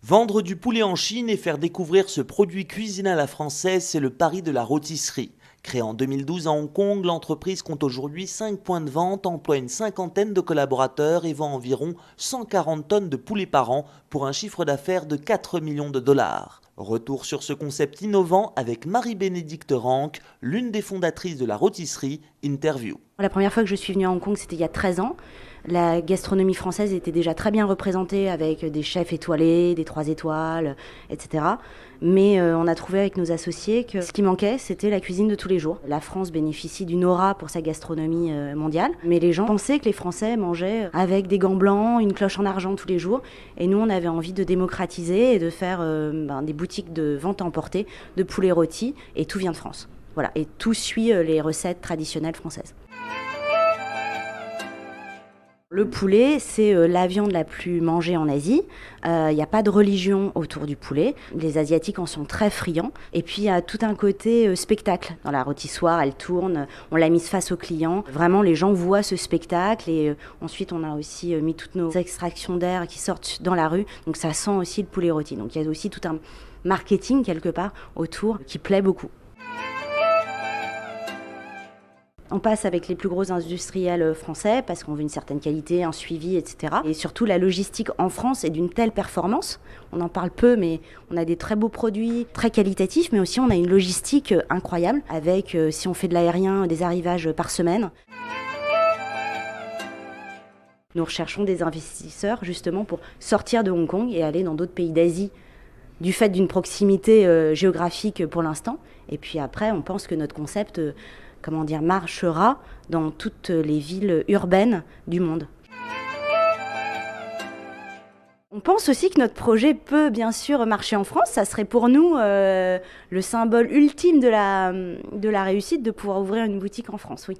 Vendre du poulet en Chine et faire découvrir ce produit cuisiné à la française, c'est le pari de la rôtisserie. Créée en 2012 à Hong Kong, l'entreprise compte aujourd'hui 5 points de vente, emploie une cinquantaine de collaborateurs et vend environ 140 tonnes de poulet par an pour un chiffre d'affaires de 4 millions de dollars. Retour sur ce concept innovant avec Marie-Bénédicte Ranck, l'une des fondatrices de la rôtisserie, interview. La première fois que je suis venue à Hong Kong, c'était il y a 13 ans. La gastronomie française était déjà très bien représentée avec des chefs étoilés, des 3 étoiles, etc. Mais on a trouvé avec nos associés que ce qui manquait, c'était la cuisine de tous les jours. La France bénéficie d'une aura pour sa gastronomie mondiale, mais les gens pensaient que les Français mangeaient avec des gants blancs, une cloche en argent tous les jours. Et nous, on avait envie de démocratiser et de faire des boutiques de vente à emporter de poulet rôti, et tout vient de France. Voilà, et tout suit les recettes traditionnelles françaises. Le poulet, c'est la viande la plus mangée en Asie. Il n'y a pas de religion autour du poulet. Les Asiatiques en sont très friands. Et puis, il y a tout un côté spectacle. Dans la rôtissoire, elle tourne, on l'a mise face aux clients. Vraiment, les gens voient ce spectacle. Et ensuite, on a aussi mis toutes nos extractions d'air qui sortent dans la rue. Donc, ça sent aussi le poulet rôti. Donc, il y a aussi tout un marketing, quelque part, autour qui plaît beaucoup. On passe avec les plus gros industriels français parce qu'on veut une certaine qualité, un suivi, etc. Et surtout, la logistique en France est d'une telle performance. On en parle peu, mais on a des très beaux produits, très qualitatifs, mais aussi on a une logistique incroyable avec, si on fait de l'aérien, des arrivages par semaine. Nous recherchons des investisseurs justement pour sortir de Hong Kong et aller dans d'autres pays d'Asie du fait d'une proximité géographique pour l'instant. Et puis après, on pense que notre concept marchera dans toutes les villes urbaines du monde. On pense aussi que notre projet peut bien sûr marcher en France. Ça serait pour nous le symbole ultime de la réussite de pouvoir ouvrir une boutique en France, oui.